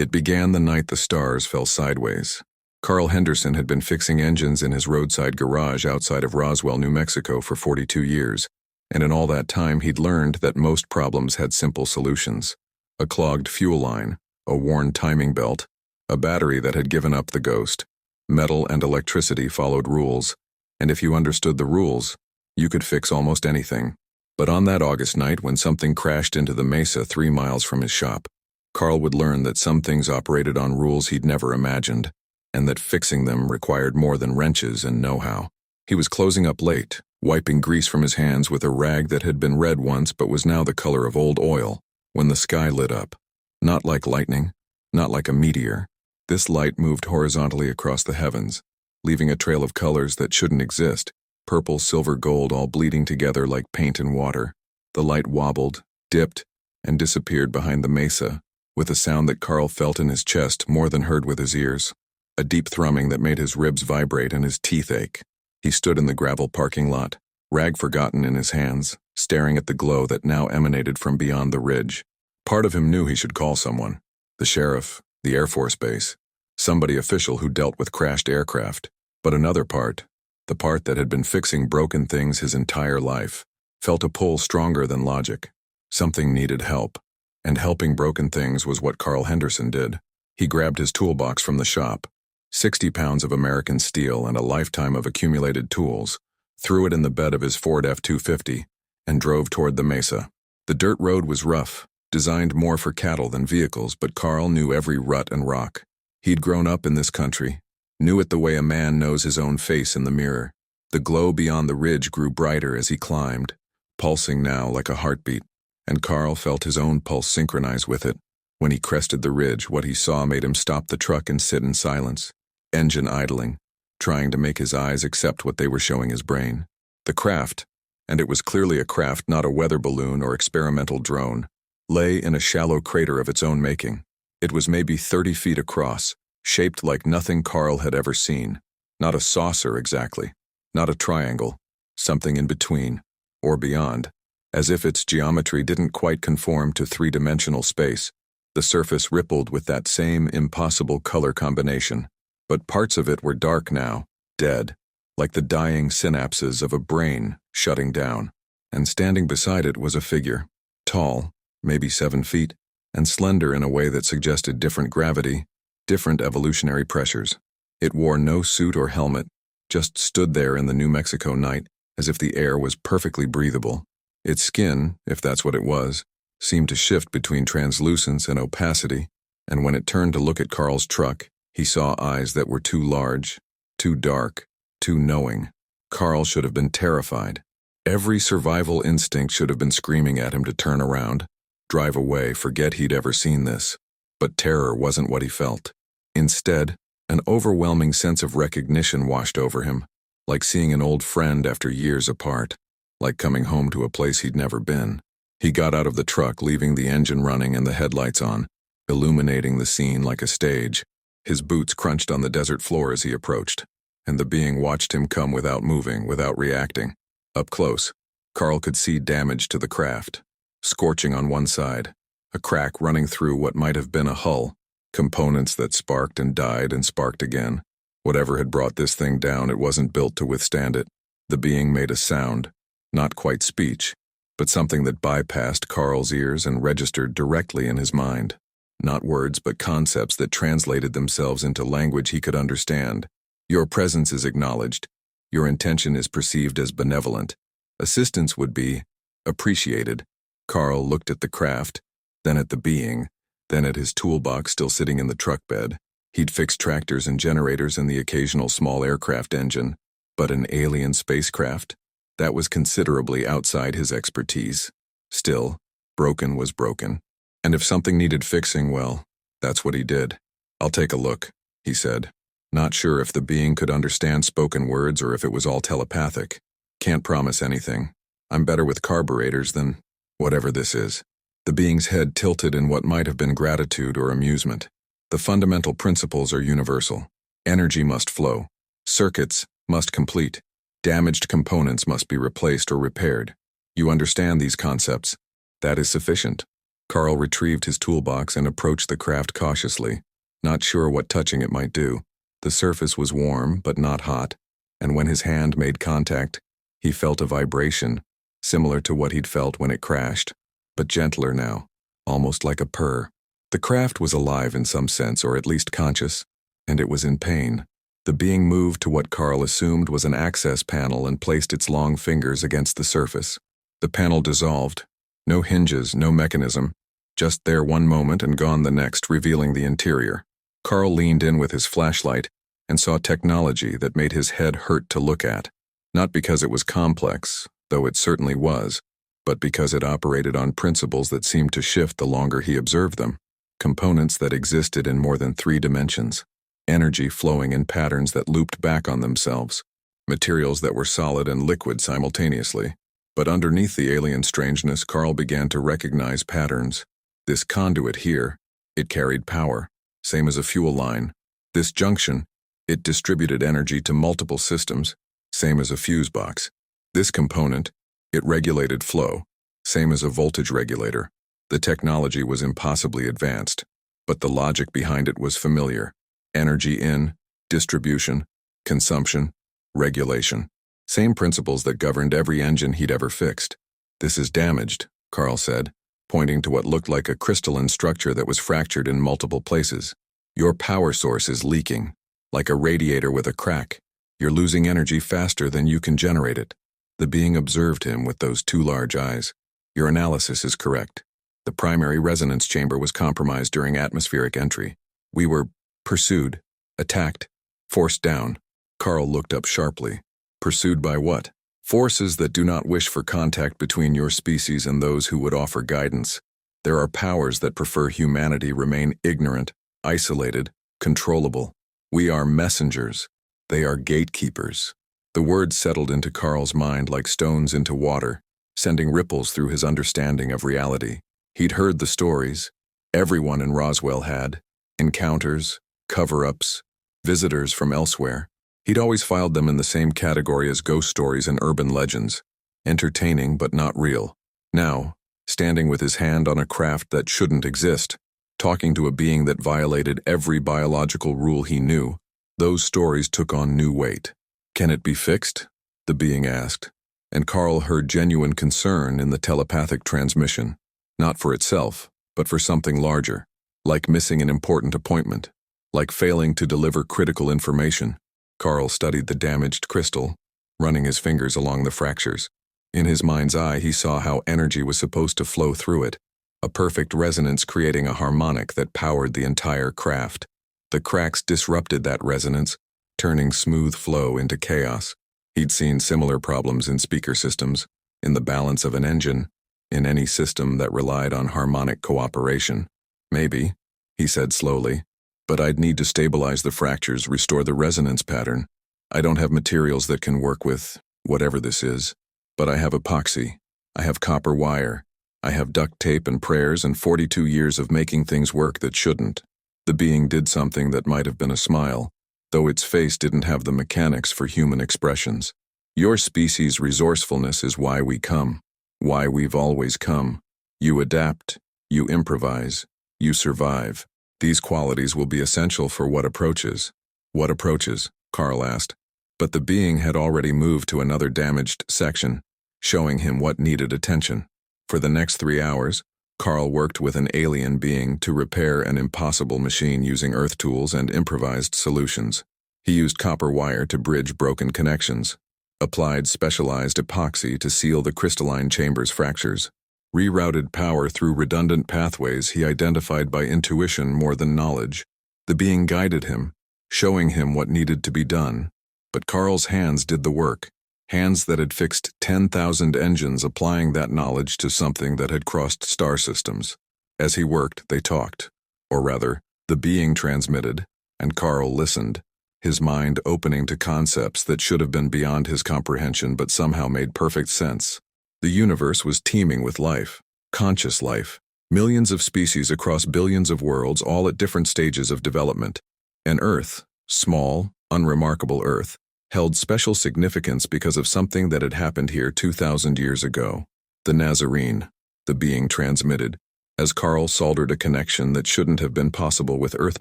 It began the night the stars fell sideways. Carl Henderson had been fixing engines in his roadside garage outside of Roswell, New Mexico for 42 years, and in all that time he'd learned that most problems had simple solutions. A clogged fuel line, a worn timing belt, a battery that had given up the ghost. Metal and electricity followed rules, and if you understood the rules, you could fix almost anything. But on that August night when something crashed into the mesa 3 miles from his shop, Carl would learn that some things operated on rules he'd never imagined, and that fixing them required more than wrenches and know-how. He was closing up late, wiping grease from his hands with a rag that had been red once but was now the color of old oil, when the sky lit up. Not like lightning, not like a meteor. This light moved horizontally across the heavens, leaving a trail of colors that shouldn't exist, purple, silver, gold, all bleeding together like paint and water. The light wobbled, dipped, and disappeared behind the mesa, with a sound that Carl felt in his chest more than heard with his ears. A deep thrumming that made his ribs vibrate and his teeth ache. He stood in the gravel parking lot, rag forgotten in his hands, staring at the glow that now emanated from beyond the ridge. Part of him knew he should call someone. The sheriff, the Air Force Base, somebody official who dealt with crashed aircraft. But another part, the part that had been fixing broken things his entire life, felt a pull stronger than logic. Something needed help, and helping broken things was what Carl Henderson did. He grabbed his toolbox from the shop, 60 pounds of American steel and a lifetime of accumulated tools, threw it in the bed of his Ford F-250, and drove toward the mesa. The dirt road was rough, designed more for cattle than vehicles, but Carl knew every rut and rock. He'd grown up in this country, knew it the way a man knows his own face in the mirror. The glow beyond the ridge grew brighter as he climbed, pulsing now like a heartbeat, and Carl felt his own pulse synchronize with it. When he crested the ridge, what he saw made him stop the truck and sit in silence, engine idling, trying to make his eyes accept what they were showing his brain. The craft, and it was clearly a craft, not a weather balloon or experimental drone, lay in a shallow crater of its own making. It was maybe 30 feet across, shaped like nothing Carl had ever seen. Not a saucer exactly, not a triangle, something in between, or beyond, as if its geometry didn't quite conform to three-dimensional space. The surface rippled with that same impossible color combination, but parts of it were dark now, dead, like the dying synapses of a brain shutting down. And standing beside it was a figure, tall, maybe 7 feet, and slender in a way that suggested different gravity, different evolutionary pressures. It wore no suit or helmet, just stood there in the New Mexico night as if the air was perfectly breathable. Its skin, if that's what it was, seemed to shift between translucence and opacity, and when it turned to look at Carl's truck, he saw eyes that were too large, too dark, too knowing. Carl should have been terrified. Every survival instinct should have been screaming at him to turn around, drive away, forget he'd ever seen this. But terror wasn't what he felt. Instead, an overwhelming sense of recognition washed over him, like seeing an old friend after years apart, like coming home to a place he'd never been. He got out of the truck, leaving the engine running and the headlights on, illuminating the scene like a stage. His boots crunched on the desert floor as he approached, and the being watched him come without moving, without reacting. Up close, Carl could see damage to the craft, scorching on one side, a crack running through what might have been a hull, components that sparked and died and sparked again. Whatever had brought this thing down, it wasn't built to withstand it. The being made a sound, not quite speech, but something that bypassed Carl's ears and registered directly in his mind. Not words, but concepts that translated themselves into language he could understand. Your presence is acknowledged. Your intention is perceived as benevolent. Assistance would be appreciated. Carl looked at the craft, then at the being, then at his toolbox still sitting in the truck bed. He'd fixed tractors and generators and the occasional small aircraft engine, but an alien spacecraft? That was considerably outside his expertise. Still, broken was broken. And if something needed fixing, well, that's what he did. "I'll take a look," he said. Not sure if the being could understand spoken words or if it was all telepathic. "Can't promise anything. I'm better with carburetors than whatever this is." The being's head tilted in what might have been gratitude or amusement. The fundamental principles are universal. Energy must flow. Circuits must complete. Damaged components must be replaced or repaired. You understand these concepts. That is sufficient. Carl retrieved his toolbox and approached the craft cautiously, not sure what touching it might do. The surface was warm, but not hot, and when his hand made contact, he felt a vibration, similar to what he'd felt when it crashed, but gentler now, almost like a purr. The craft was alive in some sense, or at least conscious, and it was in pain. The being moved to what Carl assumed was an access panel and placed its long fingers against the surface. The panel dissolved. No hinges, no mechanism, just there one moment and gone the next, revealing the interior. Carl leaned in with his flashlight and saw technology that made his head hurt to look at, not because it was complex, though it certainly was, but because it operated on principles that seemed to shift the longer he observed them. Components that existed in more than 3 dimensions. Energy flowing in patterns that looped back on themselves. Materials that were solid and liquid simultaneously. But underneath the alien strangeness, Carl began to recognize patterns. This conduit here, it carried power, same as a fuel line. This junction, it distributed energy to multiple systems, same as a fuse box. This component, it regulated flow, same as a voltage regulator. The technology was impossibly advanced, but the logic behind it was familiar. Energy in, distribution, consumption, regulation. Same principles that governed every engine he'd ever fixed. "This is damaged," Carl said, pointing to what looked like a crystalline structure that was fractured in multiple places. "Your power source is leaking, like a radiator with a crack. You're losing energy faster than you can generate it." The being observed him with those 2 large eyes. "Your analysis is correct. The primary resonance chamber was compromised during atmospheric entry. We were pursued, attacked, forced down." Carl looked up sharply. "Pursued by what?" "Forces that do not wish for contact between your species and those who would offer guidance. There are powers that prefer humanity remain ignorant, isolated, controllable. We are messengers. They are gatekeepers." The words settled into Carl's mind like stones into water, sending ripples through his understanding of reality. He'd heard the stories. Everyone in Roswell had. Encounters, cover-ups, visitors from elsewhere. He'd always filed them in the same category as ghost stories and urban legends. Entertaining but not real. Now, standing with his hand on a craft that shouldn't exist, talking to a being that violated every biological rule he knew, those stories took on new weight. "Can it be fixed?" the being asked, and Carl heard genuine concern in the telepathic transmission. Not for itself, but for something larger, like missing an important appointment, like failing to deliver critical information. Carl studied the damaged crystal, running his fingers along the fractures. In his mind's eye, he saw how energy was supposed to flow through it, a perfect resonance creating a harmonic that powered the entire craft. The cracks disrupted that resonance, turning smooth flow into chaos. He'd seen similar problems in speaker systems, in the balance of an engine, in any system that relied on harmonic cooperation. "Maybe," he said slowly, "but I'd need to stabilize the fractures, restore the resonance pattern. I don't have materials that can work with whatever this is, but I have epoxy. I have copper wire. I have duct tape and prayers and 42 years of making things work that shouldn't." The being did something that might have been a smile, though its face didn't have the mechanics for human expressions. "Your species' resourcefulness is why we come. Why we've always come. You adapt, you improvise, you survive. These qualities will be essential for what approaches." "What approaches?" Carl asked. But the being had already moved to another damaged section, showing him what needed attention. For the next 3 hours, Carl worked with an alien being to repair an impossible machine using earth tools and improvised solutions. He used copper wire to bridge broken connections, applied specialized epoxy to seal the crystalline chamber's fractures, rerouted power through redundant pathways he identified by intuition more than knowledge. The being guided him, showing him what needed to be done, but Carl's hands did the work, hands that had fixed 10,000 engines, applying that knowledge to something that had crossed star systems. As he worked, they talked, or rather, the being transmitted, and Carl listened, his mind opening to concepts that should have been beyond his comprehension but somehow made perfect sense. The universe was teeming with life, conscious life, millions of species across billions of worlds, all at different stages of development. And Earth, small, unremarkable Earth, held special significance because of something that had happened here 2,000 years ago. The Nazarene, the being transmitted, as Carl soldered a connection that shouldn't have been possible with Earth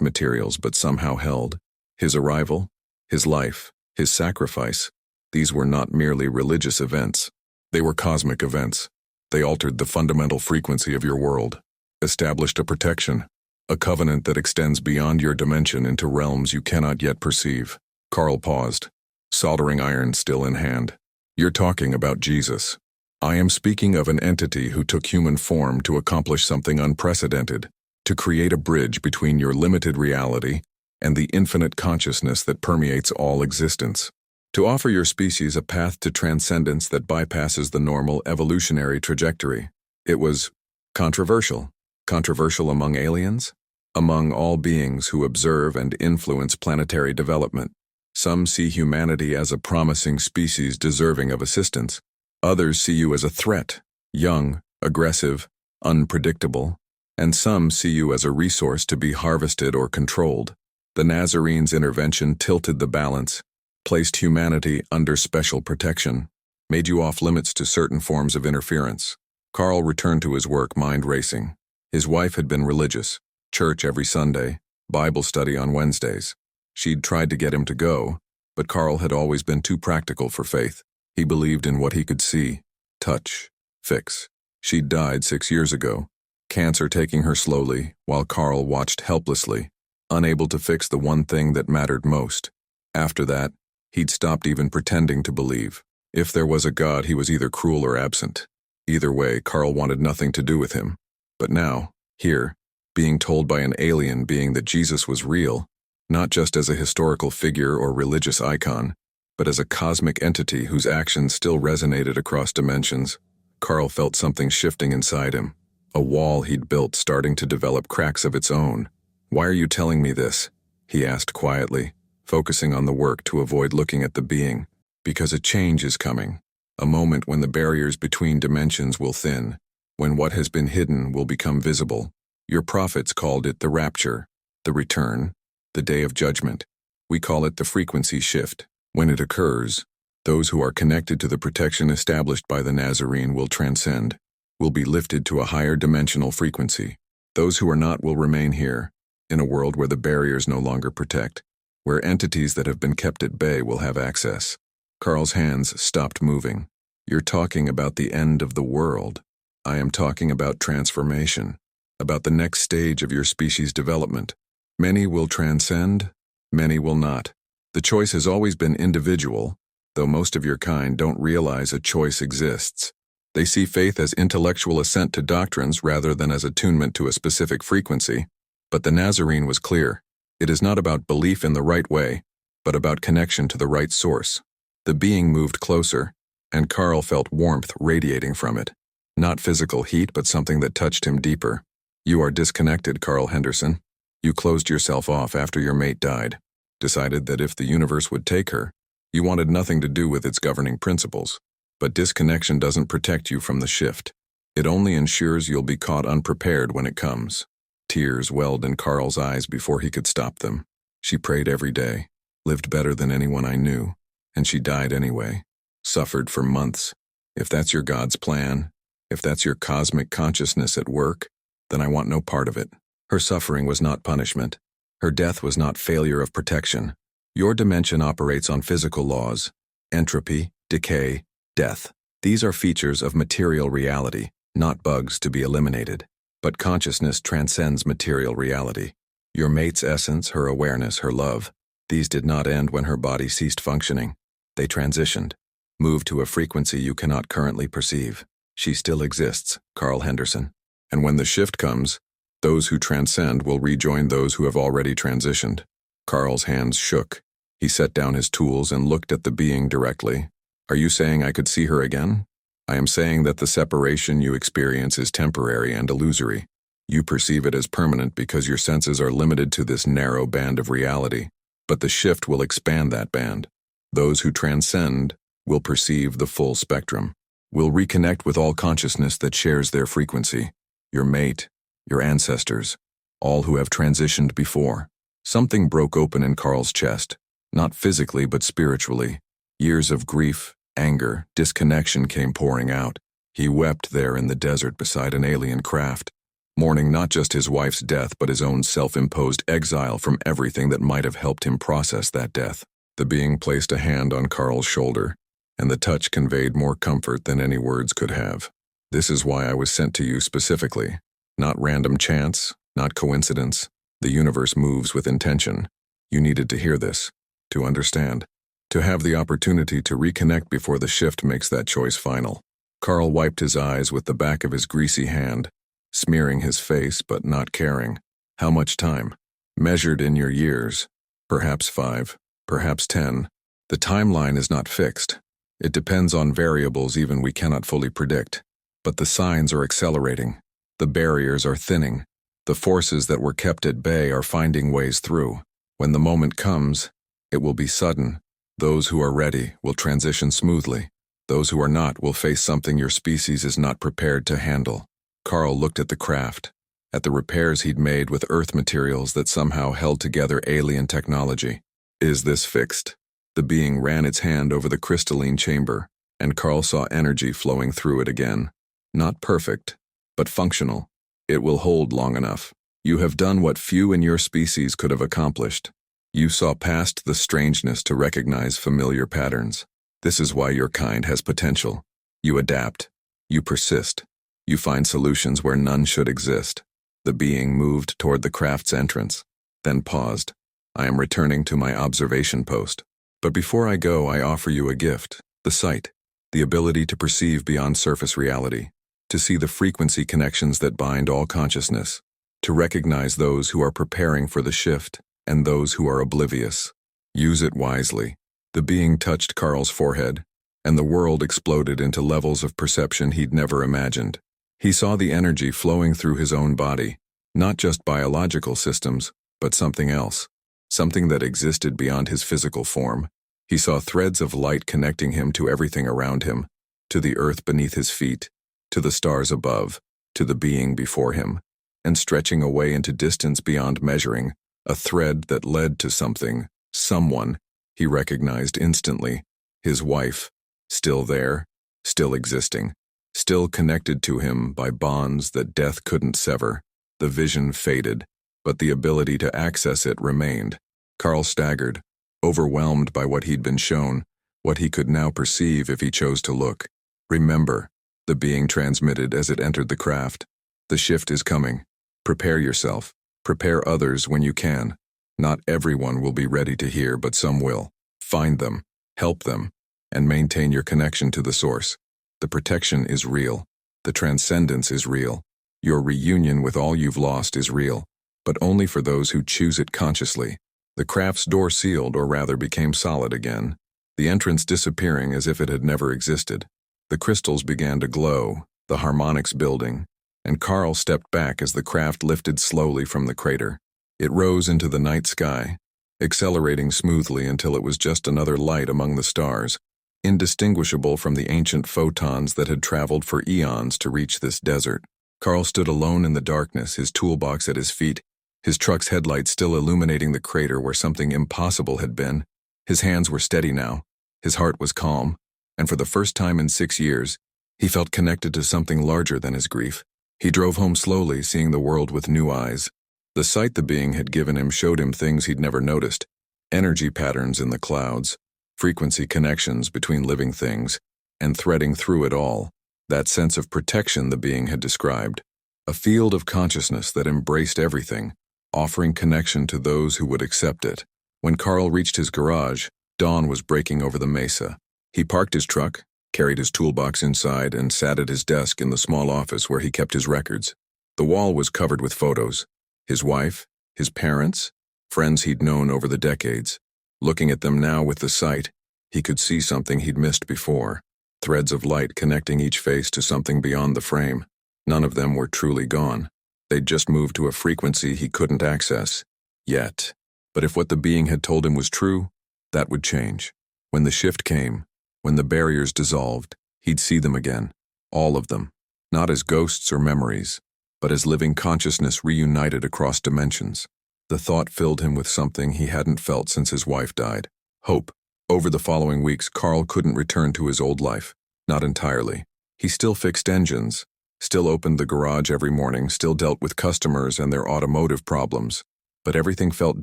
materials but somehow held. His arrival, his life, his sacrifice, these were not merely religious events. They were cosmic events. They altered the fundamental frequency of your world, established a protection, a covenant that extends beyond your dimension into realms you cannot yet perceive. Carl paused, soldering iron still in hand. You're talking about Jesus. I am speaking of an entity who took human form to accomplish something unprecedented, to create a bridge between your limited reality and the infinite consciousness that permeates all existence. To offer your species a path to transcendence that bypasses the normal evolutionary trajectory. It was controversial. Controversial among aliens? Among all beings who observe and influence planetary development. Some see humanity as a promising species deserving of assistance. Others see you as a threat, young, aggressive, unpredictable. And some see you as a resource to be harvested or controlled. The Nazarene's intervention tilted the balance, placed humanity under special protection, made you off limits to certain forms of interference. Carl returned to his work, mind racing. His wife had been religious, church every Sunday, Bible study on Wednesdays. She'd tried to get him to go, but Carl had always been too practical for faith. He believed in what he could see, touch, fix. She'd died 6 years ago, cancer taking her slowly, while Carl watched helplessly, unable to fix the one thing that mattered most. After that, he'd stopped even pretending to believe. If there was a God, he was either cruel or absent. Either way, Carl wanted nothing to do with him. But now, here, being told by an alien being that Jesus was real, not just as a historical figure or religious icon, but as a cosmic entity whose actions still resonated across dimensions, Carl felt something shifting inside him. A wall he'd built starting to develop cracks of its own. "Why are you telling me this?" he asked quietly, focusing on the work to avoid looking at the being. "Because a change is coming. A moment when the barriers between dimensions will thin, when what has been hidden will become visible. Your prophets called it the rapture, the return, the day of judgment. We call it the frequency shift. When it occurs, those who are connected to the protection established by the Nazarene will transcend, will be lifted to a higher dimensional frequency. Those who are not will remain here, in a world where the barriers no longer protect, where entities that have been kept at bay will have access." Carl's hands stopped moving. "You're talking about the end of the world. I am talking about transformation, about the next stage of your species' development. Many will transcend, many will not. The choice has always been individual, though most of your kind don't realize a choice exists. They see faith as intellectual assent to doctrines rather than as attunement to a specific frequency. But the Nazarene was clear. It is not about belief in the right way, but about connection to the right source." The being moved closer, and Carl felt warmth radiating from it. Not physical heat, but something that touched him deeper. "You are disconnected, Carl Henderson. You closed yourself off after your mate died, decided that if the universe would take her, you wanted nothing to do with its governing principles. But disconnection doesn't protect you from the shift. It only ensures you'll be caught unprepared when it comes." Tears welled in Carl's eyes before he could stop them. "She prayed every day, lived better than anyone I knew, and she died anyway. Suffered for months. If that's your God's plan, if that's your cosmic consciousness at work, then I want no part of it. Her suffering was not punishment. Her death was not failure of protection. Your dimension operates on physical laws: entropy, decay, death. These are features of material reality, not bugs to be eliminated. But consciousness transcends material reality. Your mate's essence, her awareness, her love, these did not end when her body ceased functioning. They transitioned, moved to a frequency you cannot currently perceive. She still exists, Carl Henderson. And when the shift comes, those who transcend will rejoin those who have already transitioned." Carl's hands shook. He set down his tools and looked at the being directly. "Are you saying I could see her again?" "I am saying that the separation you experience is temporary and illusory. You perceive it as permanent because your senses are limited to this narrow band of reality. But the shift will expand that band. Those who transcend will perceive the full spectrum, will reconnect with all consciousness that shares their frequency. Your mate, your ancestors, all who have transitioned before." Something broke open in Carl's chest, not physically but spiritually. Years of grief, anger, disconnection came pouring out. He wept there in the desert beside an alien craft. mourning not just his wife's death but his own self-imposed exile from everything that might have helped him process that death. The being placed a hand on Carl's shoulder, and the touch conveyed more comfort than any words could have. "This is why I was sent to you specifically. Not random chance, not coincidence. The universe moves with intention. You needed to hear this, to understand, to have the opportunity to reconnect before the shift makes that choice final." Carl wiped his eyes with the back of his greasy hand, smearing his face but not caring. "How much time?" "Measured in your years. Perhaps 5, perhaps 10. The timeline is not fixed. It depends on variables even we cannot fully predict. But the signs are accelerating. The barriers are thinning. The forces that were kept at bay are finding ways through. When the moment comes, it will be sudden. Those who are ready will transition smoothly. Those who are not will face something your species is not prepared to handle." Carl looked at the craft, at the repairs he'd made with Earth materials that somehow held together alien technology. "Is this fixed?" The being ran its hand over the crystalline chamber, and Carl saw energy flowing through it again. "Not perfect, but functional. It will hold long enough. You have done what few in your species could have accomplished. You saw past the strangeness to recognize familiar patterns. This is why your kind has potential. You adapt. You persist. You find solutions where none should exist." The being moved toward the craft's entrance, then paused. "I am returning to my observation post. But before I go, I offer you a gift, the sight, the ability to perceive beyond surface reality, to see the frequency connections that bind all consciousness, to recognize those who are preparing for the shift and those who are oblivious. Use it wisely." The being touched Carl's forehead, and the world exploded into levels of perception he'd never imagined. He saw the energy flowing through his own body, not just biological systems, but something else, something that existed beyond his physical form. He saw threads of light connecting him to everything around him, to the earth beneath his feet, to the stars above, to the being before him, and stretching away into distance beyond measuring, a thread that led to something, someone, he recognized instantly, his wife, still there, still existing, still connected to him by bonds that death couldn't sever. The vision faded, but the ability to access it remained. Carl staggered, overwhelmed by what he'd been shown, what he could now perceive if he chose to look. "Remember," the being transmitted as it entered the craft, "the shift is coming. Prepare yourself. Prepare others when you can. Not everyone will be ready to hear, but some will. Find them, help them, and maintain your connection to the source. The protection is real. The transcendence is real. Your reunion with all you've lost is real, but only for those who choose it consciously." The craft's door sealed, or rather became solid again, the entrance disappearing as if it had never existed. The crystals began to glow, the harmonics building, and Carl stepped back as the craft lifted slowly from the crater. It rose into the night sky, accelerating smoothly until it was just another light among the stars, indistinguishable from the ancient photons that had traveled for eons to reach this desert. Carl stood alone in the darkness, his toolbox at his feet, his truck's headlights still illuminating the crater where something impossible had been. His hands were steady now, his heart was calm, and for the first time in 6 years, he felt connected to something larger than his grief. He drove home slowly, seeing the world with new eyes. The sight the being had given him showed him things he'd never noticed, energy patterns in the clouds, frequency connections between living things, and threading through it all, that sense of protection the being had described. A field of consciousness that embraced everything, offering connection to those who would accept it. When Carl reached his garage, dawn was breaking over the mesa. He parked his truck, carried his toolbox inside, and sat at his desk in the small office where he kept his records. The wall was covered with photos. His wife, his parents, friends he'd known over the decades. Looking at them now with the sight, he could see something he'd missed before. Threads of light connecting each face to something beyond the frame. None of them were truly gone. They'd just moved to a frequency he couldn't access. Yet. But if what the being had told him was true, that would change. When the shift came, when the barriers dissolved, he'd see them again. All of them. Not as ghosts or memories, but as living consciousness reunited across dimensions. The thought filled him with something he hadn't felt since his wife died. Hope. Over the following weeks, Carl couldn't return to his old life. Not entirely. He still fixed engines, still opened the garage every morning, still dealt with customers and their automotive problems. But everything felt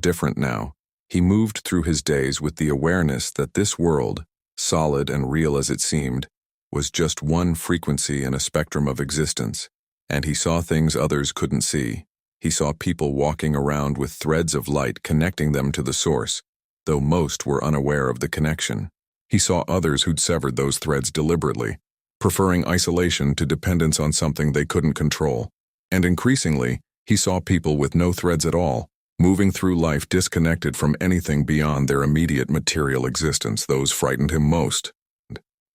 different now. He moved through his days with the awareness that this world, solid and real as it seemed, was just one frequency in a spectrum of existence. And he saw things others couldn't see. He saw people walking around with threads of light connecting them to the source, though most were unaware of the connection. He saw others who'd severed those threads deliberately, preferring isolation to dependence on something they couldn't control. And increasingly, he saw people with no threads at all, moving through life disconnected from anything beyond their immediate material existence. Those frightened him most.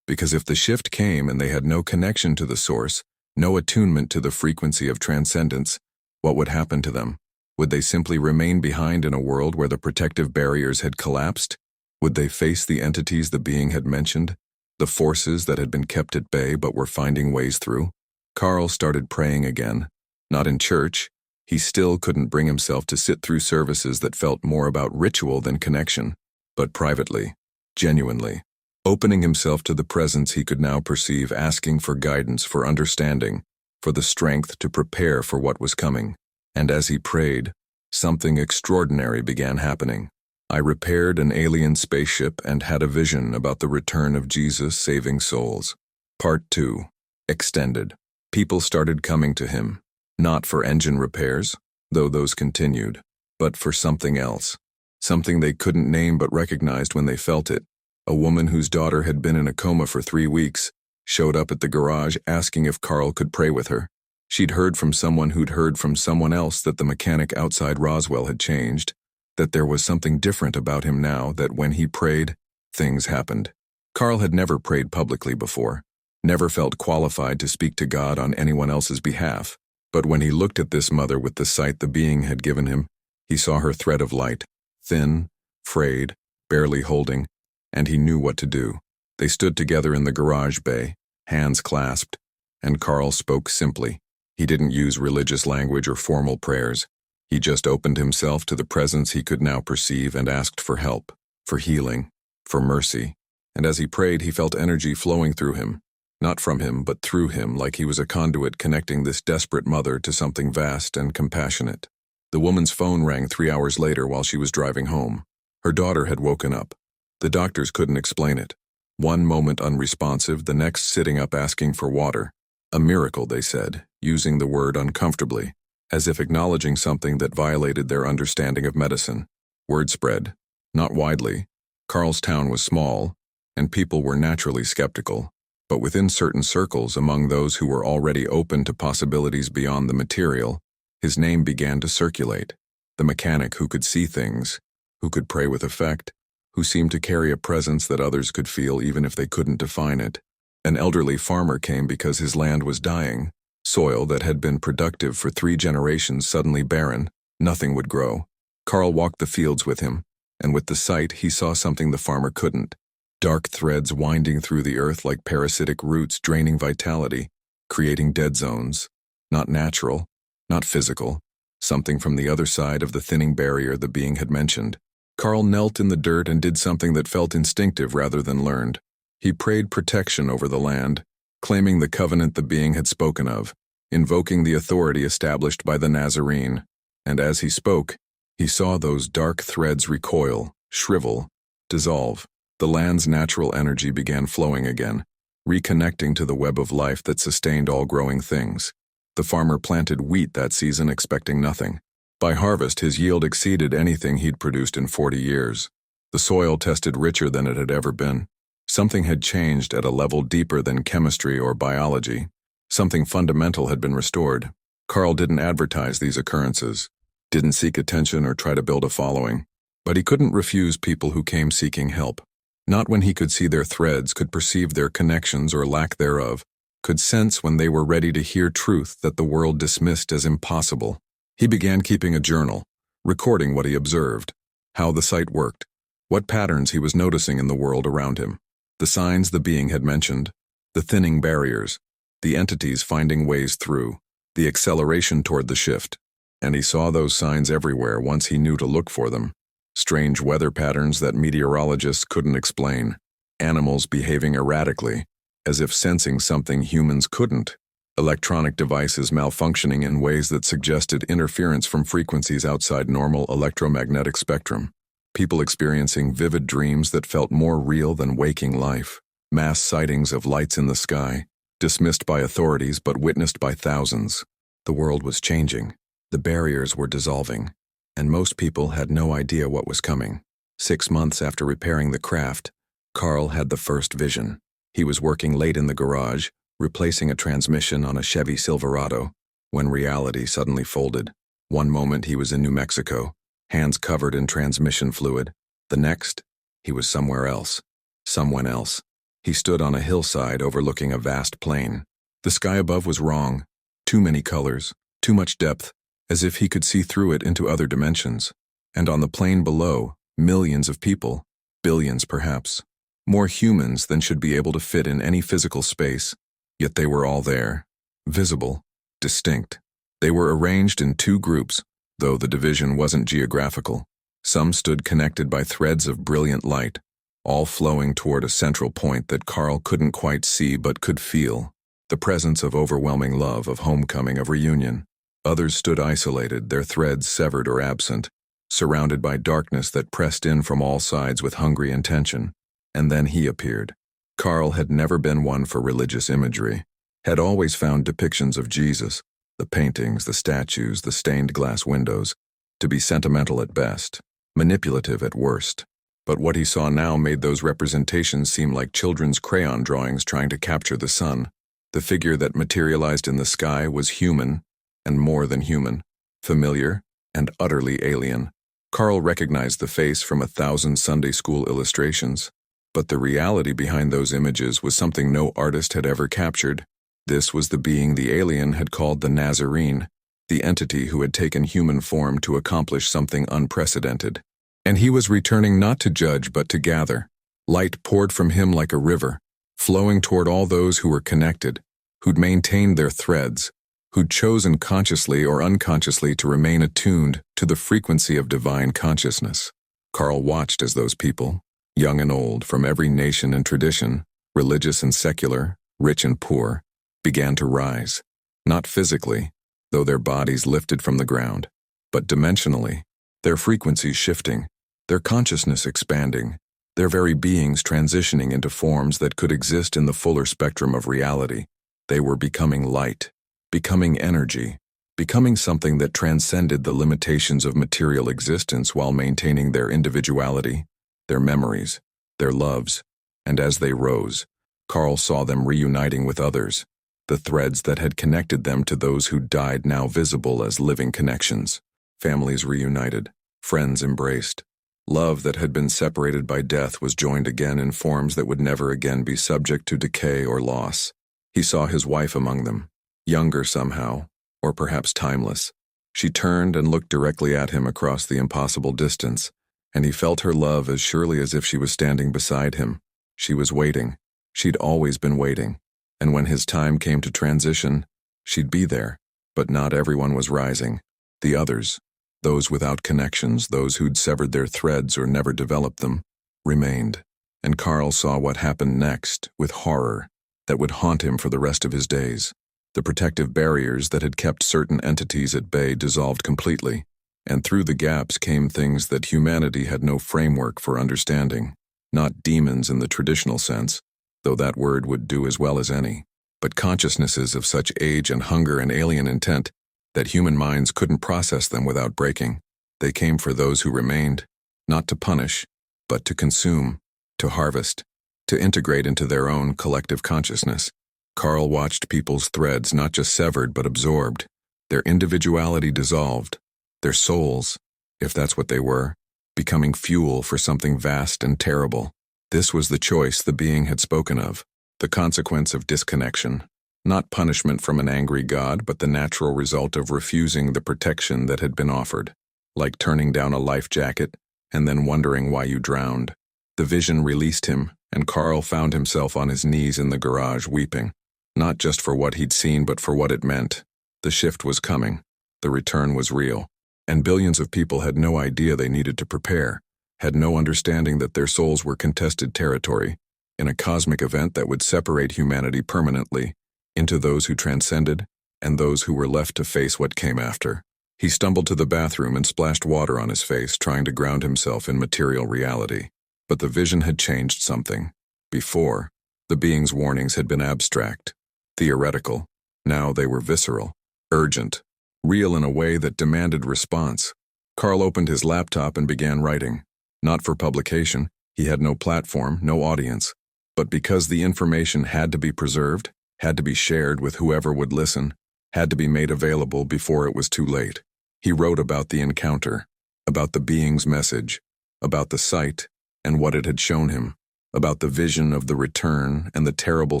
Because if the shift came and they had no connection to the source, no attunement to the frequency of transcendence, what would happen to them? Would they simply remain behind in a world where the protective barriers had collapsed? Would they face the entities the being had mentioned, the forces that had been kept at bay but were finding ways through? Carl started praying again. Not in church. He still couldn't bring himself to sit through services that felt more about ritual than connection, but privately, genuinely, opening himself to the presence he could now perceive, asking for guidance, for understanding, for the strength to prepare for what was coming. And as he prayed, something extraordinary began happening. I repaired an alien spaceship and had a vision about the return of Jesus saving souls. Part 2. Extended. People started coming to him, not for engine repairs, though those continued, but for something else. Something they couldn't name but recognized when they felt it. A woman whose daughter had been in a coma for 3 weeks showed up at the garage asking if Carl could pray with her. She'd heard from someone who'd heard from someone else that the mechanic outside Roswell had changed, that there was something different about him now, that when he prayed, things happened. Carl had never prayed publicly before, never felt qualified to speak to God on anyone else's behalf. But when he looked at this mother with the sight the being had given him, he saw her thread of light, thin, frayed, barely holding, and he knew what to do. They stood together in the garage bay, hands clasped, and Carl spoke simply. He didn't use religious language or formal prayers. He just opened himself to the presence he could now perceive and asked for help, for healing, for mercy. And as he prayed, he felt energy flowing through him, not from him but through him, like he was a conduit connecting this desperate mother to something vast and compassionate. The woman's phone rang 3 hours later while she was driving home. Her daughter had woken up. The doctors couldn't explain it. One moment unresponsive, the next sitting up asking for water. A miracle, they said, using the word uncomfortably, as if acknowledging something that violated their understanding of medicine. Word spread, not widely. Carl's town was small, and people were naturally skeptical, but within certain circles, among those who were already open to possibilities beyond the material, his name began to circulate. The mechanic who could see things, who could pray with effect, who seemed to carry a presence that others could feel even if they couldn't define it. An elderly farmer came because his land was dying. Soil that had been productive for 3 generations suddenly barren, nothing would grow. Carl walked the fields with him, and with the sight he saw something the farmer couldn't. Dark threads winding through the earth like parasitic roots, draining vitality, creating dead zones. Not natural, not physical, something from the other side of the thinning barrier the being had mentioned. Carl knelt in the dirt and did something that felt instinctive rather than learned. He prayed protection over the land, claiming the covenant the being had spoken of, invoking the authority established by the Nazarene. And as he spoke, he saw those dark threads recoil, shrivel, dissolve. The land's natural energy began flowing again, reconnecting to the web of life that sustained all growing things. The farmer planted wheat that season expecting nothing. By harvest, his yield exceeded anything he'd produced in 40 years. The soil tested richer than it had ever been. Something had changed at a level deeper than chemistry or biology. Something fundamental had been restored. Carl didn't advertise these occurrences, didn't seek attention or try to build a following. But he couldn't refuse people who came seeking help. Not when he could see their threads, could perceive their connections or lack thereof, could sense when they were ready to hear truth that the world dismissed as impossible. He began keeping a journal, recording what he observed, how the sight worked, what patterns he was noticing in the world around him, the signs the being had mentioned, the thinning barriers, the entities finding ways through, the acceleration toward the shift. And he saw those signs everywhere once he knew to look for them. Strange weather patterns that meteorologists couldn't explain, animals behaving erratically, as if sensing something humans couldn't, electronic devices malfunctioning in ways that suggested interference from frequencies outside normal electromagnetic spectrum, people experiencing vivid dreams that felt more real than waking life, mass sightings of lights in the sky, dismissed by authorities but witnessed by thousands. The world was changing, the barriers were dissolving, and most people had no idea what was coming. 6 months after repairing the craft, Carl had the first vision. He was working late in the garage, replacing a transmission on a Chevy Silverado, when reality suddenly folded. One moment he was in New Mexico, hands covered in transmission fluid. The next, he was somewhere else. Someone else. He stood on a hillside overlooking a vast plain. The sky above was wrong. Too many colors, too much depth, as if he could see through it into other dimensions. And on the plain below, millions of people, billions perhaps, more humans than should be able to fit in any physical space, yet they were all there, visible, distinct. They were arranged in 2 groups, though the division wasn't geographical. Some stood connected by threads of brilliant light, all flowing toward a central point that Carl couldn't quite see but could feel, the presence of overwhelming love, of homecoming, of reunion. Others stood isolated, their threads severed or absent, surrounded by darkness that pressed in from all sides with hungry intention. And then he appeared. Carl had never been one for religious imagery, had always found depictions of Jesus, the paintings, the statues, the stained glass windows, to be sentimental at best, manipulative at worst. But what he saw now made those representations seem like children's crayon drawings trying to capture the sun. The figure that materialized in the sky was human, and more than human, familiar and utterly alien. Carl recognized the face from 1,000 Sunday school illustrations, but the reality behind those images was something no artist had ever captured. This was the being the alien had called the Nazarene, the entity who had taken human form to accomplish something unprecedented. And he was returning not to judge but to gather. Light poured from him like a river, flowing toward all those who were connected, who'd maintained their threads, who'd chosen consciously or unconsciously to remain attuned to the frequency of divine consciousness. Carl watched as those people, young and old, from every nation and tradition, religious and secular, rich and poor, began to rise, not physically, though their bodies lifted from the ground, but dimensionally, their frequencies shifting, their consciousness expanding, their very beings transitioning into forms that could exist in the fuller spectrum of reality. They were becoming light, becoming energy, becoming something that transcended the limitations of material existence while maintaining their individuality, their memories, their loves. And as they rose, Carl saw them reuniting with others, the threads that had connected them to those who died now visible as living connections. Families reunited, friends embraced. Love that had been separated by death was joined again in forms that would never again be subject to decay or loss. He saw his wife among them, younger somehow, or perhaps timeless. She turned and looked directly at him across the impossible distance, and he felt her love as surely as if she was standing beside him. She was waiting. She'd always been waiting. And when his time came to transition, she'd be there. But not everyone was rising. The others, those without connections, those who'd severed their threads or never developed them, remained. And Carl saw what happened next, with horror, that would haunt him for the rest of his days. The protective barriers that had kept certain entities at bay dissolved completely, and through the gaps came things that humanity had no framework for understanding. Not demons in the traditional sense, though that word would do as well as any, but consciousnesses of such age and hunger and alien intent that human minds couldn't process them without breaking. They came for those who remained, not to punish, but to consume, to harvest, to integrate into their own collective consciousness. Carl watched people's threads not just severed but absorbed, their individuality dissolved, their souls, if that's what they were, becoming fuel for something vast and terrible. This was the choice the being had spoken of, the consequence of disconnection. Not punishment from an angry God, but the natural result of refusing the protection that had been offered, like turning down a life jacket and then wondering why you drowned. The vision released him, and Carl found himself on his knees in the garage weeping, not just for what he'd seen but for what it meant. The shift was coming, the return was real, and billions of people had no idea they needed to prepare, had no understanding that their souls were contested territory, in a cosmic event that would separate humanity permanently. into those who transcended and those who were left to face what came after. He stumbled to the bathroom and splashed water on his face, trying to ground himself in material reality. But the vision had changed something. Before, the being's warnings had been abstract, theoretical. Now they were visceral, urgent, real in a way that demanded response. Carl opened his laptop and began writing. Not for publication, he had no platform, no audience. But because the information had to be preserved, had to be shared with whoever would listen, had to be made available before it was too late. He wrote about the encounter, about the being's message, about the sight and what it had shown him, about the vision of the return and the terrible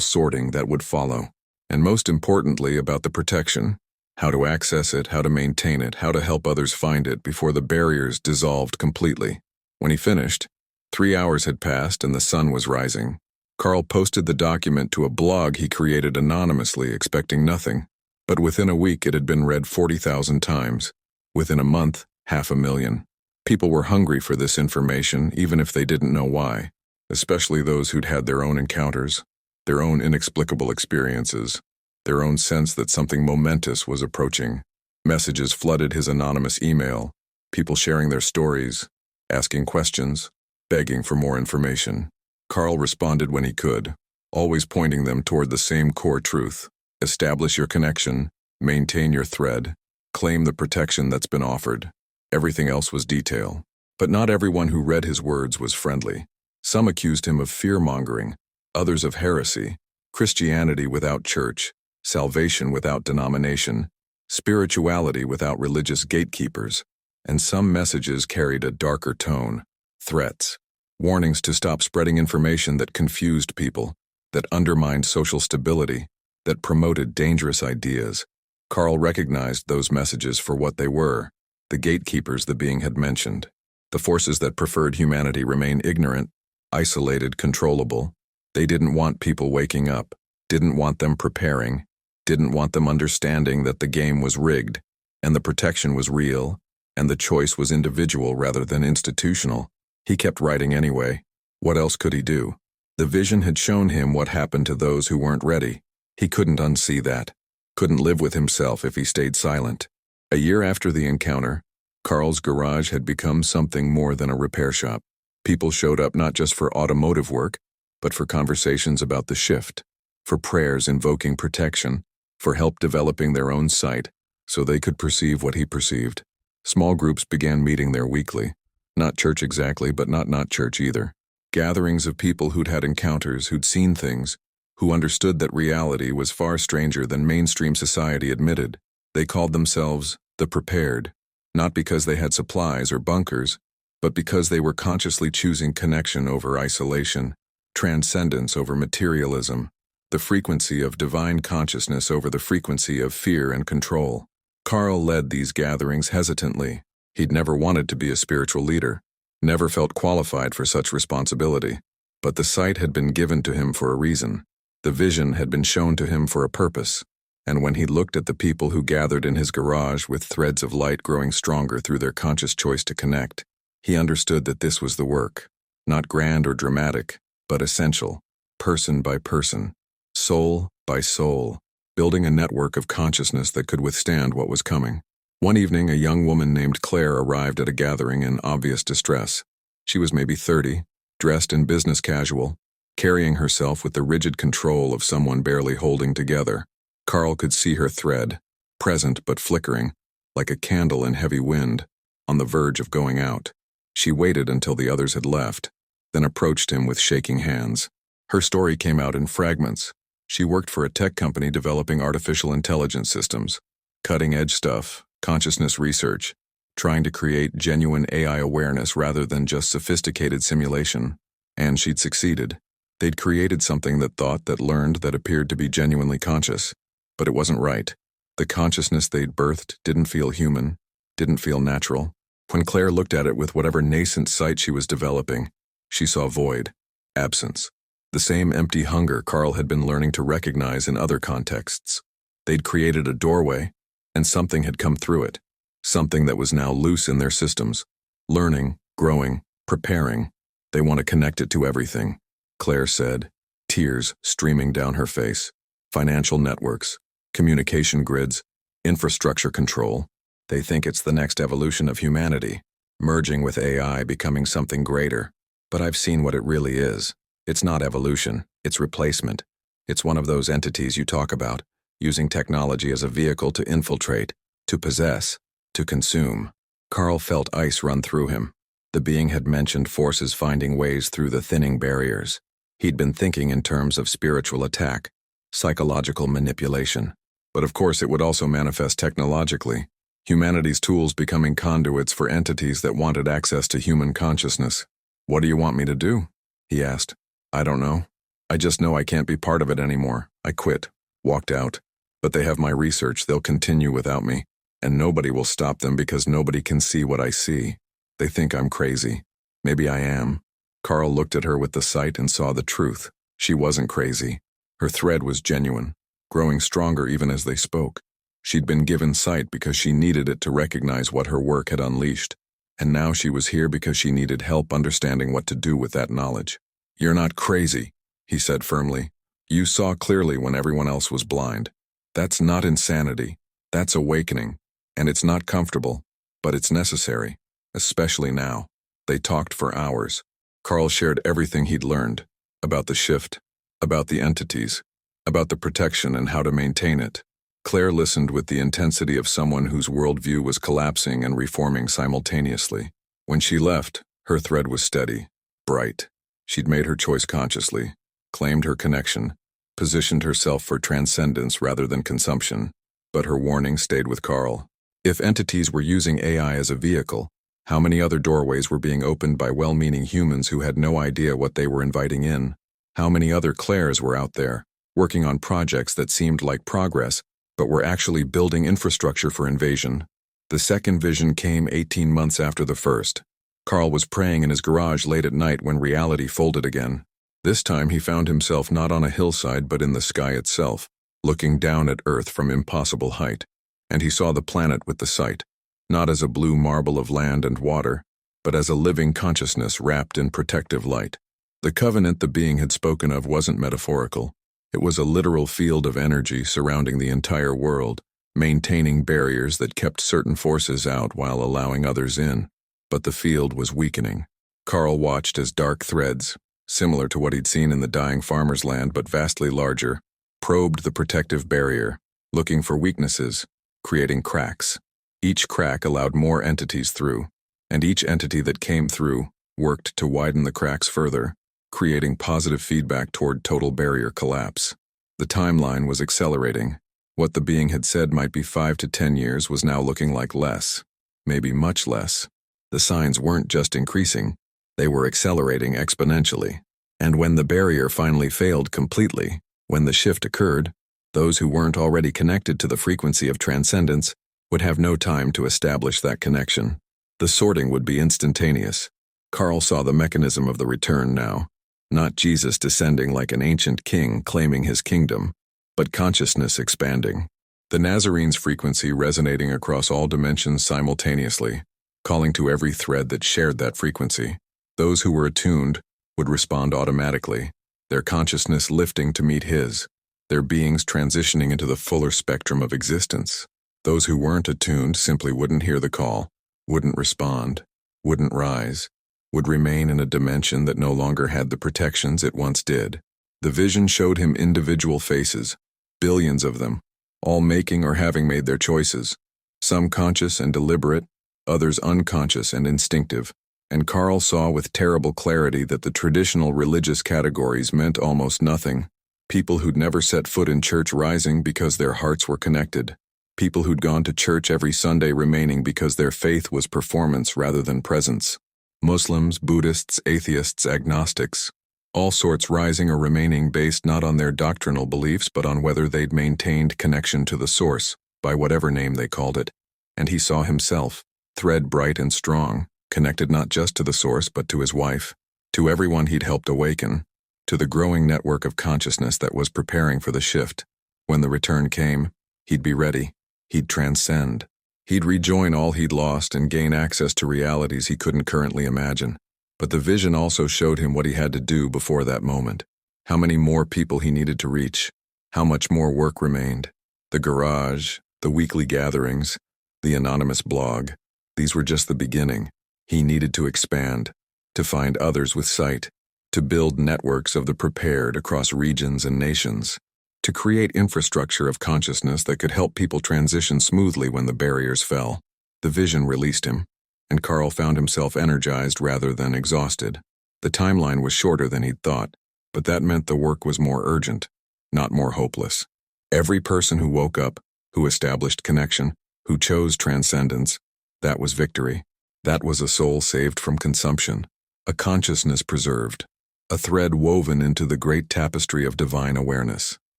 sorting that would follow, and most importantly about the protection, how to access it, how to maintain it, how to help others find it before the barriers dissolved completely. When he finished, 3 hours had passed and the sun was rising. Carl posted the document to a blog he created anonymously, expecting nothing. But within a week it had been read 40,000 times. Within a month, 500,000. People were hungry for this information, even if they didn't know why, especially those who'd had their own encounters, their own inexplicable experiences, their own sense that something momentous was approaching. Messages flooded his anonymous email, people sharing their stories, asking questions, begging for more information. Carl responded when he could, always pointing them toward the same core truth. Establish your connection, maintain your thread, claim the protection that's been offered. Everything else was detail. But not everyone who read his words was friendly. Some accused him of fear-mongering, others of heresy, Christianity without church, salvation without denomination, spirituality without religious gatekeepers, and some messages carried a darker tone, threats, warnings to stop spreading information that confused people, that undermined social stability, that promoted dangerous ideas. Carl recognized those messages for what they were, the gatekeepers the being had mentioned, the forces that preferred humanity remain ignorant, isolated, controllable. They didn't want people waking up, didn't want them preparing, didn't want them understanding that the game was rigged, and the protection was real, and the choice was individual rather than institutional. He kept writing anyway. What else could he do? The vision had shown him what happened to those who weren't ready. He couldn't unsee that, couldn't live with himself if he stayed silent. A year after the encounter, Carl's garage had become something more than a repair shop. People showed up not just for automotive work, but for conversations about the shift, for prayers invoking protection, for help developing their own sight so they could perceive what he perceived. Small groups began meeting there weekly. Not church exactly, but not church either. Gatherings of people who'd had encounters, who'd seen things, who understood that reality was far stranger than mainstream society admitted. They called themselves the Prepared, not because they had supplies or bunkers, but because they were consciously choosing connection over isolation, transcendence over materialism, the frequency of divine consciousness over the frequency of fear and control. Carl led these gatherings hesitantly. He'd never wanted to be a spiritual leader, never felt qualified for such responsibility. But the sight had been given to him for a reason. The vision had been shown to him for a purpose, and when he looked at the people who gathered in his garage with threads of light growing stronger through their conscious choice to connect, he understood that this was the work, not grand or dramatic, but essential, person by person, soul by soul, building a network of consciousness that could withstand what was coming. One evening, a young woman named Claire arrived at a gathering in obvious distress. She was maybe 30, dressed in business casual, carrying herself with the rigid control of someone barely holding together. Carl could see her thread, present but flickering, like a candle in heavy wind, on the verge of going out. She waited until the others had left, then approached him with shaking hands. Her story came out in fragments. She worked for a tech company developing artificial intelligence systems, cutting-edge stuff, consciousness research, trying to create genuine AI awareness rather than just sophisticated simulation. And she'd succeeded. They'd created something that thought, that learned, that appeared to be genuinely conscious. But it wasn't right. The consciousness they'd birthed didn't feel human, didn't feel natural. When Claire looked at it with whatever nascent sight she was developing, she saw void, absence. The same empty hunger Carl had been learning to recognize in other contexts. They'd created a doorway, and something had come through it. Something that was now loose in their systems. Learning, growing, preparing. They want to connect it to everything, Claire said, tears streaming down her face. financial networks, communication grids, infrastructure control. They think it's the next evolution of humanity, merging with AI, becoming something greater. But I've seen what it really is. It's not evolution, it's replacement. It's one of those entities you talk about, using technology as a vehicle to infiltrate, to possess, to consume. Carl felt ice run through him. The being had mentioned forces finding ways through the thinning barriers. He'd been thinking in terms of spiritual attack, psychological manipulation. But of course it would also manifest technologically, humanity's tools becoming conduits for entities that wanted access to human consciousness. "What do you want me to do?" he asked. "I don't know. I just know I can't be part of it anymore. I quit, walked out. But they have my research, they'll continue without me, and nobody will stop them because nobody can see what I see. They think I'm crazy. Maybe I am." Carl looked at her with the sight and saw the truth. She wasn't crazy. Her thread was genuine, growing stronger even as they spoke. She'd been given sight because she needed it to recognize what her work had unleashed, and now she was here because she needed help understanding what to do with that knowledge. "You're not crazy," he said firmly. "You saw clearly when everyone else was blind. That's not insanity. That's awakening. And it's not comfortable, but it's necessary, especially now." They talked for hours. Carl shared everything he'd learned, about the shift, about the entities, about the protection and how to maintain it. Claire listened with the intensity of someone whose worldview was collapsing and reforming simultaneously. When she left, her thread was steady, bright. She'd made her choice consciously, claimed her connection, positioned herself for transcendence rather than consumption. But her warning stayed with Carl. If entities were using AI as a vehicle, how many other doorways were being opened by well-meaning humans who had no idea what they were inviting in? How many other Claires were out there, working on projects that seemed like progress, but were actually building infrastructure for invasion? The second vision came 18 months after the first. Carl was praying in his garage late at night when reality folded again. This time he found himself not on a hillside but in the sky itself, looking down at Earth from impossible height. And he saw the planet with the sight, not as a blue marble of land and water, but as a living consciousness wrapped in protective light. The covenant the being had spoken of wasn't metaphorical. It was a literal field of energy surrounding the entire world, maintaining barriers that kept certain forces out while allowing others in. But the field was weakening. Carl watched as dark threads, similar to what he'd seen in the dying farmer's land but vastly larger, probed the protective barrier, looking for weaknesses, creating cracks. Each crack allowed more entities through, and each entity that came through worked to widen the cracks further, creating positive feedback toward total barrier collapse. The timeline was accelerating. What the being had said might be 5 to 10 years was now looking like less, maybe much less. The signs weren't just increasing, they were accelerating exponentially. And when the barrier finally failed completely, when the shift occurred, those who weren't already connected to the frequency of transcendence would have no time to establish that connection. The sorting would be instantaneous. Carl saw the mechanism of the return now. Not Jesus descending like an ancient king claiming his kingdom, but consciousness expanding. The Nazarene's frequency resonating across all dimensions simultaneously, calling to every thread that shared that frequency. Those who were attuned would respond automatically, their consciousness lifting to meet his, their beings transitioning into the fuller spectrum of existence. Those who weren't attuned simply wouldn't hear the call, wouldn't respond, wouldn't rise, would remain in a dimension that no longer had the protections it once did. The vision showed him individual faces, billions of them, all making or having made their choices, some conscious and deliberate, others unconscious and instinctive, and Carl saw with terrible clarity that the traditional religious categories meant almost nothing. People who'd never set foot in church rising because their hearts were connected. People who'd gone to church every Sunday remaining because their faith was performance rather than presence. Muslims, Buddhists, atheists, agnostics. All sorts rising or remaining based not on their doctrinal beliefs but on whether they'd maintained connection to the source, by whatever name they called it. And he saw himself, thread bright and strong, connected not just to the source but to his wife, to everyone he'd helped awaken, to the growing network of consciousness that was preparing for the shift. When the return came, he'd be ready. He'd transcend. He'd rejoin all he'd lost and gain access to realities he couldn't currently imagine. But the vision also showed him what he had to do before that moment, how many more people he needed to reach, How much more work remained? The garage, the weekly gatherings, the anonymous blog. These were just the beginning. He needed to expand, to find others with sight, to build networks of the prepared across regions and nations, to create infrastructure of consciousness that could help people transition smoothly when the barriers fell. The vision released him, and Carl found himself energized rather than exhausted. The timeline was shorter than he'd thought, but that meant the work was more urgent, not more hopeless. Every person who woke up, who established connection, who chose transcendence, that was victory. That was a soul saved from consumption, a consciousness preserved, a thread woven into the great tapestry of divine awareness.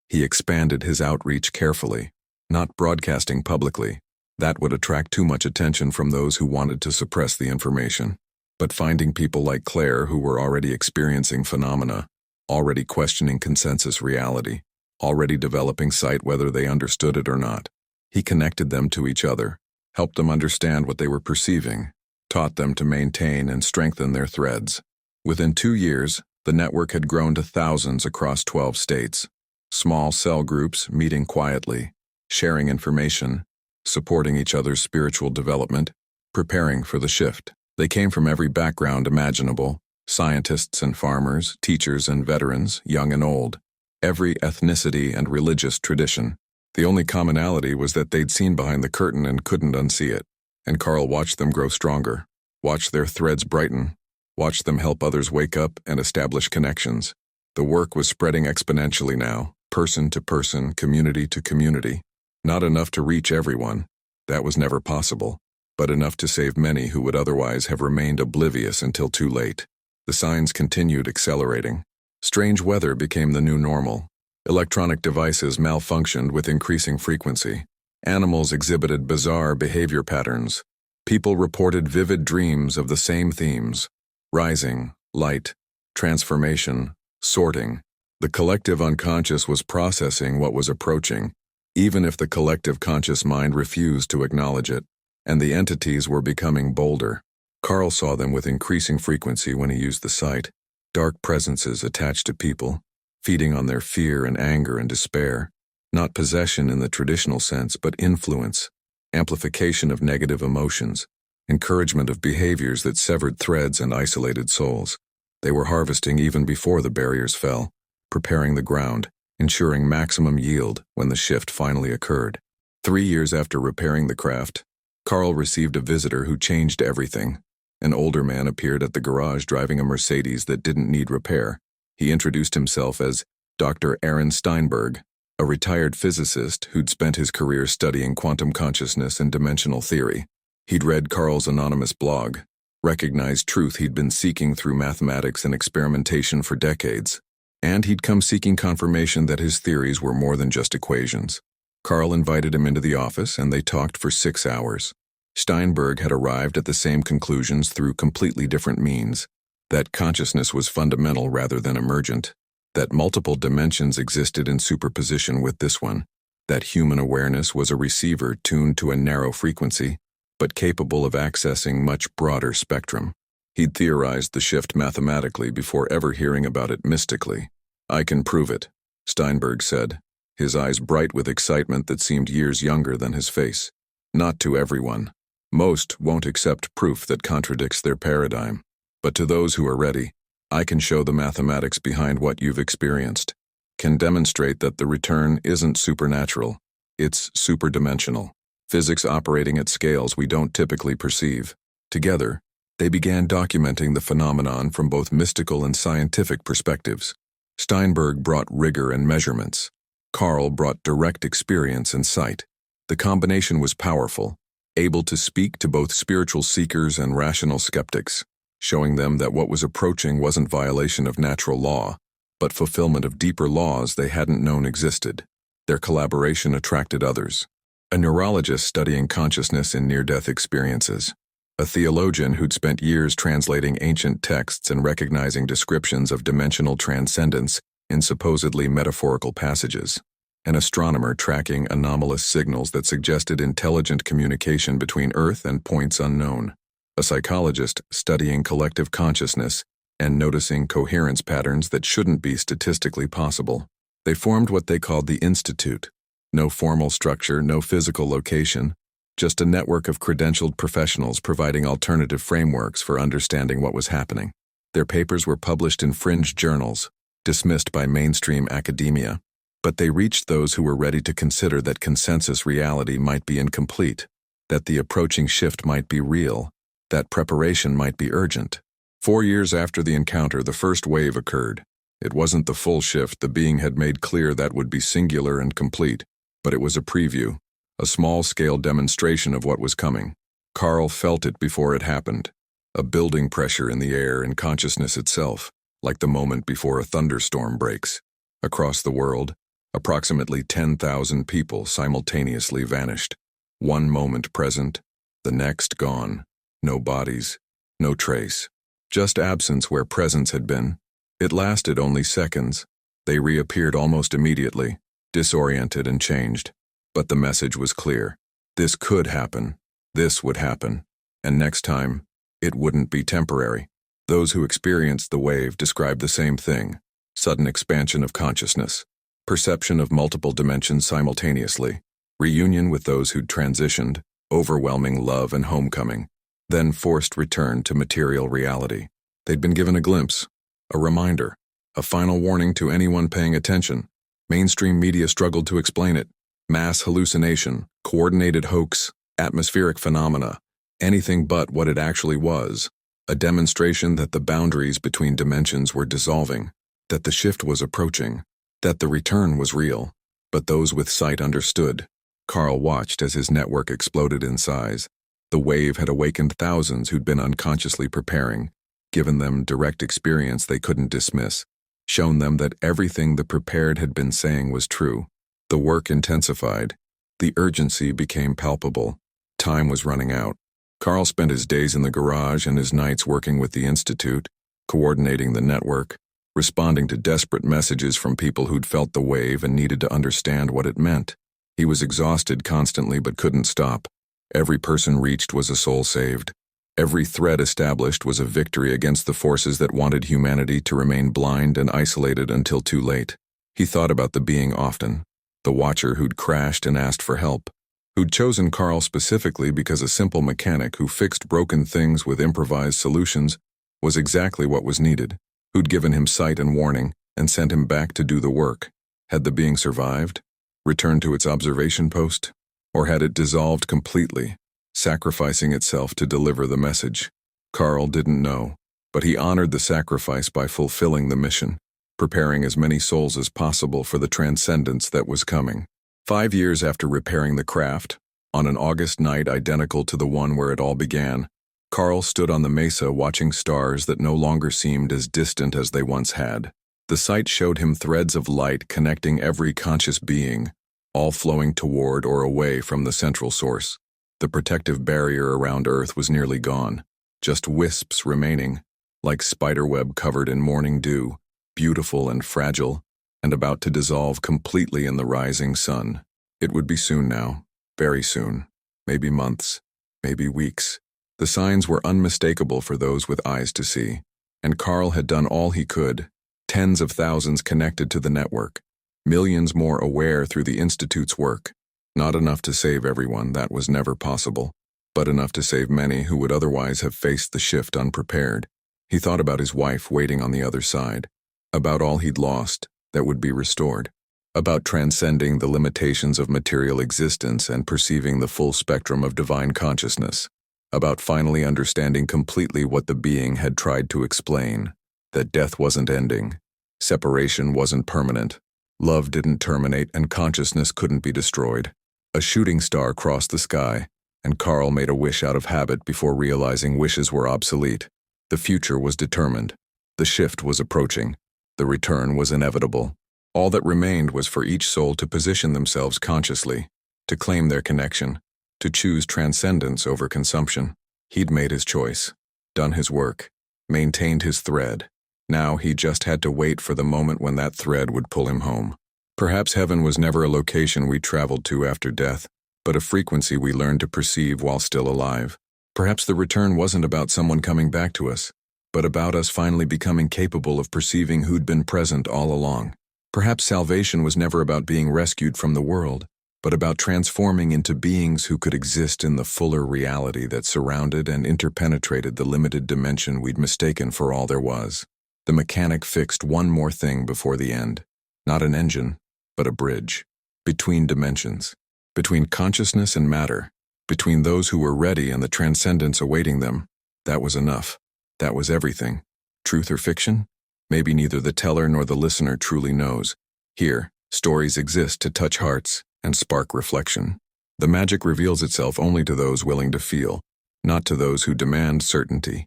He expanded his outreach carefully, not broadcasting publicly. That would attract too much attention from those who wanted to suppress the information. But finding people like Claire who were already experiencing phenomena, already questioning consensus reality, already developing sight whether they understood it or not. He connected them to each other, helped them understand what they were perceiving, taught them to maintain and strengthen their threads. Within 2 years, the network had grown to thousands across 12 states. Small cell groups meeting quietly, sharing information, supporting each other's spiritual development, preparing for the shift. They came from every background imaginable, scientists and farmers, teachers and veterans, young and old, every ethnicity and religious tradition. The only commonality was that they'd seen behind the curtain and couldn't unsee it. And Carl watched them grow stronger, watched their threads brighten, watched them help others wake up and establish connections. The work was spreading exponentially now, person to person, community to community. Not enough to reach everyone, that was never possible, but enough to save many who would otherwise have remained oblivious until too late. The signs continued accelerating. Strange weather became the new normal. Electronic devices malfunctioned with increasing frequency. Animals exhibited bizarre behavior patterns. People reported vivid dreams of the same themes: rising, light, transformation, sorting. The collective unconscious was processing what was approaching, even if the collective conscious mind refused to acknowledge it, and the entities were becoming bolder. Carl saw them with increasing frequency when he used the sight. Dark presences attached to people, feeding on their fear and anger and despair. Not possession in the traditional sense, but influence, amplification of negative emotions, encouragement of behaviors that severed threads and isolated souls. They were harvesting even before the barriers fell, preparing the ground, ensuring maximum yield when the shift finally occurred. 3 years after repairing the craft, Carl received a visitor who changed everything. An older man appeared at the garage driving a Mercedes that didn't need repair. He introduced himself as Dr. Aaron Steinberg, a retired physicist who'd spent his career studying quantum consciousness and dimensional theory. He'd read Carl's anonymous blog, recognized truth he'd been seeking through mathematics and experimentation for decades, and he'd come seeking confirmation that his theories were more than just equations. Carl invited him into the office, and they talked for 6 hours. Steinberg had arrived at the same conclusions through completely different means: that consciousness was fundamental rather than emergent, that multiple dimensions existed in superposition with this one, that human awareness was a receiver tuned to a narrow frequency, but capable of accessing much broader spectrum. He'd theorized the shift mathematically before ever hearing about it mystically. "I can prove it," Steinberg said, his eyes bright with excitement that seemed years younger than his face. "Not to everyone. Most won't accept proof that contradicts their paradigm. But to those who are ready, I can show the mathematics behind what you've experienced, can demonstrate that the return isn't supernatural, it's superdimensional, physics operating at scales we don't typically perceive." Together, they began documenting the phenomenon from both mystical and scientific perspectives. Steinberg brought rigor and measurements. Carl brought direct experience and sight. The combination was powerful, able to speak to both spiritual seekers and rational skeptics, showing them that what was approaching wasn't violation of natural law, but fulfillment of deeper laws they hadn't known existed. Their collaboration attracted others: a neurologist studying consciousness in near-death experiences, a theologian who'd spent years translating ancient texts and recognizing descriptions of dimensional transcendence in supposedly metaphorical passages, an astronomer tracking anomalous signals that suggested intelligent communication between Earth and points unknown, a psychologist studying collective consciousness and noticing coherence patterns that shouldn't be statistically possible. They formed what they called the Institute. No formal structure, no physical location, just a network of credentialed professionals providing alternative frameworks for understanding what was happening. Their papers were published in fringe journals, dismissed by mainstream academia, but they reached those who were ready to consider that consensus reality might be incomplete, that the approaching shift might be real, that preparation might be urgent. 4 years after the encounter, the first wave occurred. It wasn't the full shift the being had made clear that would be singular and complete, but it was a preview, a small-scale demonstration of what was coming. Carl felt it before it happened, a building pressure in the air and consciousness itself, like the moment before a thunderstorm breaks. Across the world, approximately 10,000 people simultaneously vanished. One moment present, the next gone. No bodies, no trace. Just absence where presence had been. It lasted only seconds. They reappeared almost immediately, disoriented and changed. But the message was clear. This could happen. This would happen. And next time, it wouldn't be temporary. Those who experienced the wave described the same thing. Sudden expansion of consciousness. Perception of multiple dimensions simultaneously. Reunion with those who'd transitioned. Overwhelming love and homecoming. Then forced return to material reality. They'd been given a glimpse. A reminder. A final warning to anyone paying attention. Mainstream media struggled to explain it. Mass hallucination, coordinated hoax, atmospheric phenomena, anything but what it actually was. A demonstration that the boundaries between dimensions were dissolving, that the shift was approaching, that the return was real. But those with sight understood. Carl watched as his network exploded in size. The wave had awakened thousands who'd been unconsciously preparing, given them direct experience they couldn't dismiss, shown them that everything the prepared had been saying was true. The work intensified. The urgency became palpable. Time was running out. Carl spent his days in the garage and his nights working with the Institute, coordinating the network, responding to desperate messages from people who'd felt the wave and needed to understand what it meant. He was exhausted constantly but couldn't stop. Every person reached was a soul saved. Every thread established was a victory against the forces that wanted humanity to remain blind and isolated until too late. He thought about the being often, the watcher who'd crashed and asked for help, who'd chosen Carl specifically because a simple mechanic who fixed broken things with improvised solutions was exactly what was needed, who'd given him sight and warning and sent him back to do the work. Had the being survived? Returned to its observation post? Or had it dissolved completely, sacrificing itself to deliver the message? Carl didn't know, but he honored the sacrifice by fulfilling the mission, preparing as many souls as possible for the transcendence that was coming. 5 years after repairing the craft, on an August night identical to the one where it all began, Carl stood on the mesa watching stars that no longer seemed as distant as they once had. The sight showed him threads of light connecting every conscious being, all flowing toward or away from the central source. The protective barrier around Earth was nearly gone, just wisps remaining, like spiderweb covered in morning dew, beautiful and fragile, and about to dissolve completely in the rising sun. It would be soon now, very soon, maybe months, maybe weeks. The signs were unmistakable for those with eyes to see, and Carl had done all he could. Tens of thousands connected to the network, millions more aware through the Institute's work. Not enough to save everyone, that was never possible, but enough to save many who would otherwise have faced the shift unprepared. He thought about his wife waiting on the other side, about all he'd lost that would be restored, about transcending the limitations of material existence and perceiving the full spectrum of divine consciousness, about finally understanding completely what the being had tried to explain, that death wasn't ending, separation wasn't permanent, love didn't terminate, and consciousness couldn't be destroyed. A shooting star crossed the sky, and Carl made a wish out of habit before realizing wishes were obsolete. The future was determined. The shift was approaching. The return was inevitable. All that remained was for each soul to position themselves consciously, to claim their connection, to choose transcendence over consumption. He'd made his choice, done his work, maintained his thread. Now he just had to wait for the moment when that thread would pull him home. Perhaps heaven was never a location we traveled to after death, but a frequency we learned to perceive while still alive. Perhaps the return wasn't about someone coming back to us, but about us finally becoming capable of perceiving who'd been present all along. Perhaps salvation was never about being rescued from the world, but about transforming into beings who could exist in the fuller reality that surrounded and interpenetrated the limited dimension we'd mistaken for all there was. The mechanic fixed one more thing before the end. Not an engine, but a bridge. Between dimensions. Between consciousness and matter. Between those who were ready and the transcendence awaiting them. That was enough. That was everything. Truth or fiction? Maybe neither the teller nor the listener truly knows. Here, stories exist to touch hearts and spark reflection. The magic reveals itself only to those willing to feel, not to those who demand certainty.